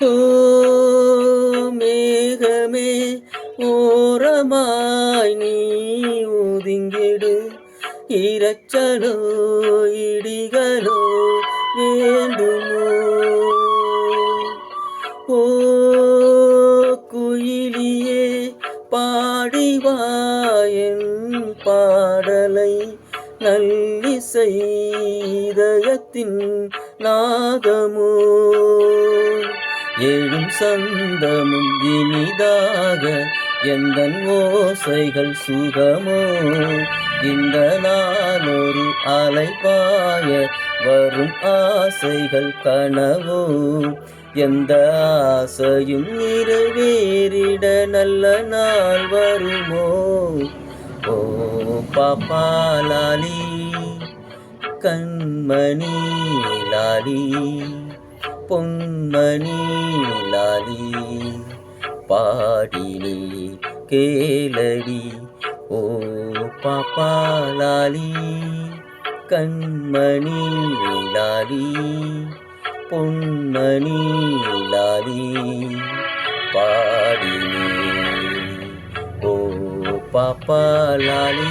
ஓ மேகமே ஓரமாய் நீ ஒதுங்கிடு, இரைச்சலோ இடிகளோ வேண்டுமோ? ஓ குயிலியே பாடிவாயன் பாடலை, நல்லிசை இதயத்தின் நாதமோ? எழும் சந்தமும் இனிதாக எந்தன் ஓசைகள் சுகமோ? இந்த நாளொரு அலைபாய வரும் ஆசைகள் கனவோ? எந்த ஆசையும் நிறைவேறிட நல்ல நாள் வருமோ? ஓ பாப்பா லாலி கண்மணி லாலி பொன்மணி லாலி, பாடினி கேளடி ஓ பாப்பா லாலி கண்மணி லாலி பொன்மணி லாலி, பாடினி ஓ பாப்பா லாலி.